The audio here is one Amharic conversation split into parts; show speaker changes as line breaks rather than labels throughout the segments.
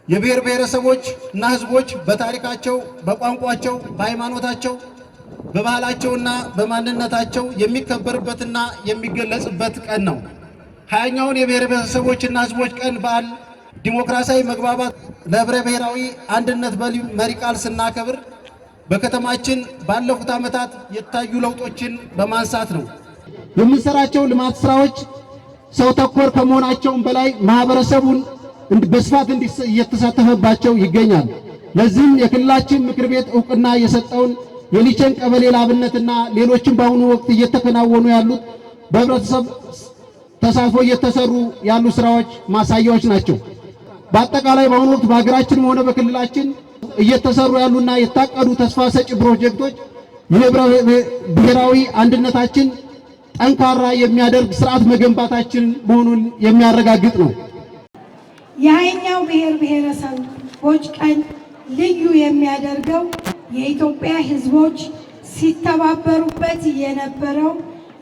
የብሔር ብሔረሰቦች እና ህዝቦች በታሪካቸው፣ በቋንቋቸው፣ በሃይማኖታቸው፣ በባህላቸውና በማንነታቸው የሚከበርበትና የሚገለጽበት ቀን ነው። 20ኛውን የብሔር ብሔረሰቦችና ህዝቦች ቀን በዓል ዲሞክራሲያዊ መግባባት ለህብረ ብሔራዊ አንድነት መሪ ቃል ስናከብር በከተማችን ባለፉት ዓመታት የታዩ ለውጦችን በማንሳት ነው። የምንሰራቸው ልማት ስራዎች ሰው ተኮር ከመሆናቸውም በላይ ማህበረሰቡን በስፋት እየተሳተፈባቸው ይገኛል። ለዚህም የክልላችን ምክር ቤት ዕውቅና የሰጠውን የሊቸን ቀበሌ ላብነትና ሌሎችም በአሁኑ ወቅት እየተከናወኑ ያሉት በህብረተሰብ ተሳትፎ እየተሰሩ ያሉ ስራዎች ማሳያዎች ናቸው። በአጠቃላይ በአሁኑ ወቅት በሀገራችን ሆነ በክልላችን እየተሰሩ ያሉና የታቀዱ ተስፋ ሰጪ ፕሮጀክቶች የህብረ ብሔራዊ አንድነታችን ጠንካራ የሚያደርግ ስርዓት መገንባታችን መሆኑን የሚያረጋግጥ ነው።
የ20ኛው ብሔር ብሔረሰቦች ቀን ልዩ የሚያደርገው የኢትዮጵያ ህዝቦች ሲተባበሩበት የነበረው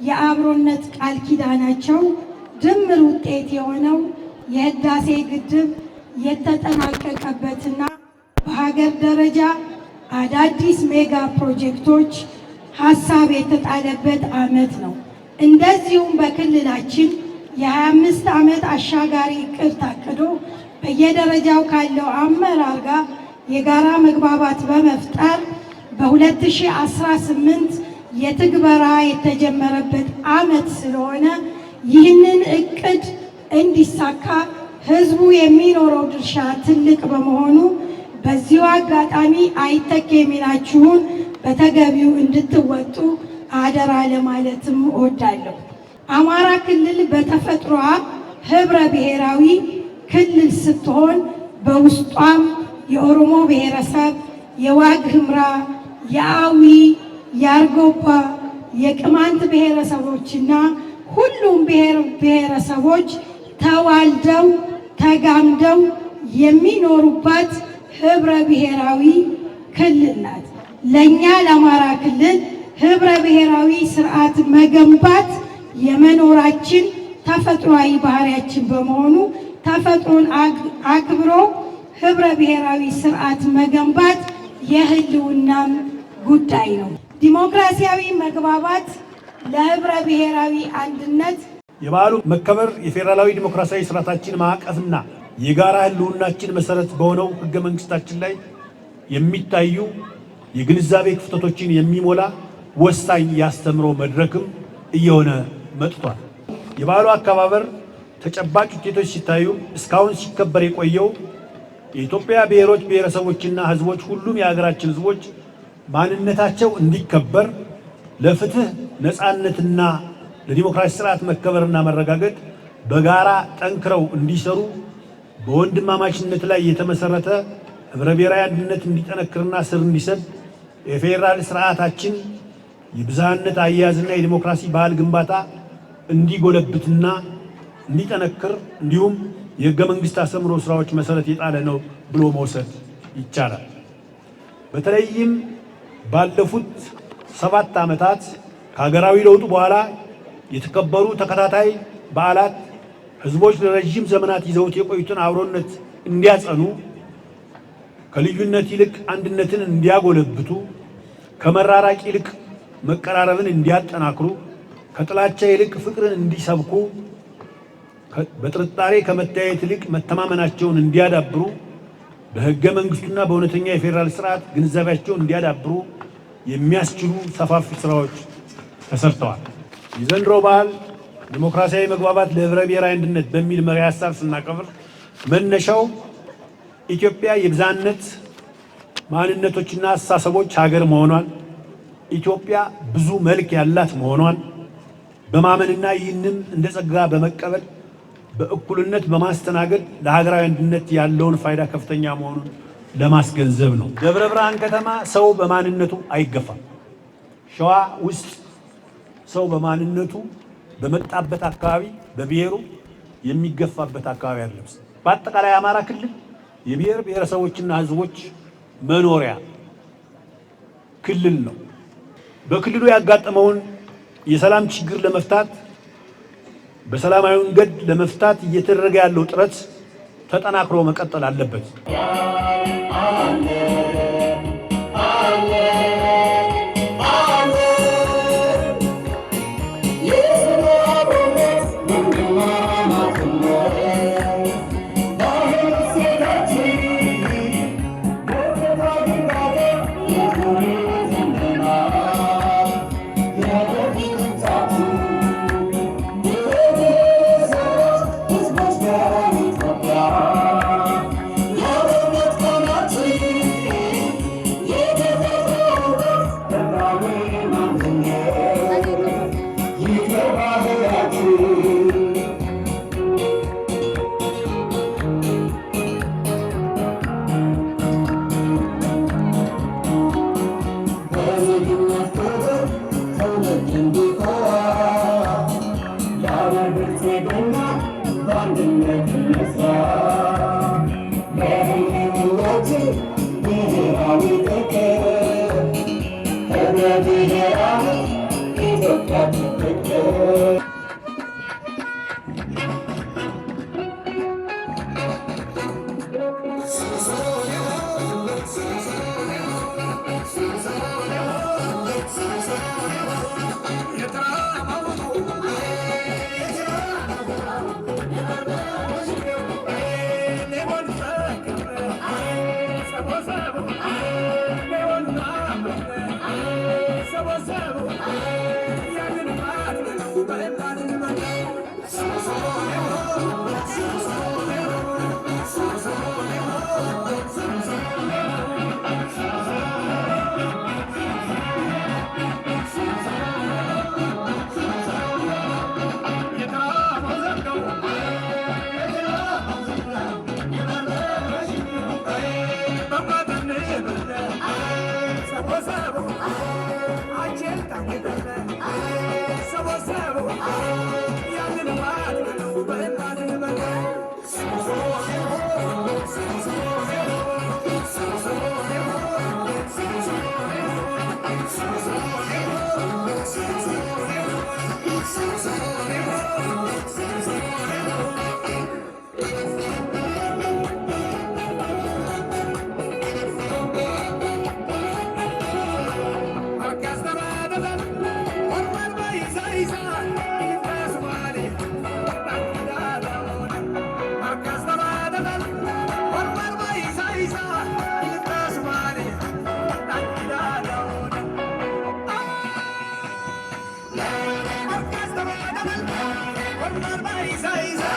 የአብሮነት ቃል ኪዳናቸው ድምር ውጤት የሆነው የህዳሴ ግድብ የተጠናቀቀበትና በሀገር ደረጃ አዳዲስ ሜጋ ፕሮጀክቶች ሀሳብ የተጣለበት ዓመት ነው። እንደዚሁም በክልላችን የ25 ዓመት አሻጋሪ እቅድ ታቅዶ በየደረጃው ካለው አመራር ጋር የጋራ መግባባት በመፍጠር በ2018 የትግበራ የተጀመረበት ዓመት ስለሆነ ይህንን እቅድ እንዲሳካ ህዝቡ የሚኖረው ድርሻ ትልቅ በመሆኑ በዚሁ አጋጣሚ አይተኬ ሚናችሁን በተገቢው እንድትወጡ አደራ ለማለትም እወዳለሁ። አማራ ክልል በተፈጥሯ ህብረ ብሔራዊ ክልል ስትሆን በውስጧም የኦሮሞ ብሔረሰብ፣ የዋግ ኽምራ፣ የአዊ፣ የአርጎባ፣ የቅማንት ብሔረሰቦችና ሁሉም ብሔረሰቦች ተዋልደው ተጋምደው የሚኖሩባት ህብረ ብሔራዊ ክልል ናት። ለኛ ለአማራ ክልል ህብረ ብሔራዊ ስርዓት መገንባት የመኖራችን ተፈጥሯዊ ባህሪያችን በመሆኑ ተፈጥሮን አክብሮ ህብረ ብሔራዊ ስርዓት መገንባት የህልውናም ጉዳይ ነው። ዲሞክራሲያዊ መግባባት ለህብረ ብሔራዊ አንድነት
የበዓሉ መከበር የፌዴራላዊ ዲሞክራሲያዊ ስርዓታችን ማዕቀፍና የጋራ ህልውናችን መሰረት በሆነው ህገ መንግስታችን ላይ የሚታዩ የግንዛቤ ክፍተቶችን የሚሞላ ወሳኝ ያስተምሮ መድረክም እየሆነ መጥቷል። የበዓሉ አከባበር ተጨባጭ ውጤቶች ሲታዩ እስካሁን ሲከበር የቆየው የኢትዮጵያ ብሔሮች ብሔረሰቦችና ህዝቦች ሁሉም የሀገራችን ህዝቦች ማንነታቸው እንዲከበር ለፍትህ ነፃነትና ለዲሞክራሲ ስርዓት መከበርና መረጋገጥ በጋራ ጠንክረው እንዲሰሩ በወንድማማችነት ላይ የተመሰረተ ህብረ ብሔራዊ አንድነት እንዲጠነክርና ስር እንዲሰድ የፌዴራል ስርዓታችን የብዝሃነት አያያዝና የዲሞክራሲ ባህል ግንባታ እንዲጎለብትና እንዲጠነክር እንዲሁም የህገ መንግስት አስተምሮ ስራዎች መሰረት የጣለ ነው ብሎ መውሰድ ይቻላል። በተለይም ባለፉት 7 ዓመታት ከሀገራዊ ለውጡ በኋላ የተከበሩ ተከታታይ በዓላት ህዝቦች ለረጅም ዘመናት ይዘውት የቆዩትን አብሮነት እንዲያጸኑ፣ ከልዩነት ይልቅ አንድነትን እንዲያጎለብቱ፣ ከመራራቅ ይልቅ መቀራረብን እንዲያጠናክሩ፣ ከጥላቻ ይልቅ ፍቅርን እንዲሰብኩ፣ በጥርጣሬ ከመተያየት ይልቅ መተማመናቸውን እንዲያዳብሩ፣ በህገ መንግስቱና በእውነተኛ የፌዴራል ስርዓት ግንዛቤያቸውን እንዲያዳብሩ የሚያስችሉ ሰፋፊ ስራዎች ተሰርተዋል። የዘንድሮ በዓል ዲሞክራሲያዊ መግባባት ለህብረ ብሔራዊ አንድነት በሚል መሪ ሀሳብ ስናከብር መነሻው ኢትዮጵያ የብዝሃነት ማንነቶችና አስተሳሰቦች ሀገር መሆኗን፣ ኢትዮጵያ ብዙ መልክ ያላት መሆኗን በማመንና ይህንን እንደ ጸጋ በመቀበል በእኩልነት በማስተናገድ ለሀገራዊ አንድነት ያለውን ፋይዳ ከፍተኛ መሆኑን ለማስገንዘብ ነው። ደብረ ብርሃን ከተማ ሰው በማንነቱ አይገፋም። ሸዋ ውስጥ ሰው በማንነቱ በመጣበት አካባቢ በብሔሩ የሚገፋበት አካባቢ አይደለም። በአጠቃላይ አማራ ክልል የብሔር ብሔረሰቦችና ህዝቦች መኖሪያ ክልል ነው። በክልሉ ያጋጠመውን የሰላም ችግር ለመፍታት በሰላማዊ መንገድ ለመፍታት እየተደረገ ያለው ጥረት ተጠናክሮ መቀጠል አለበት።
Bye.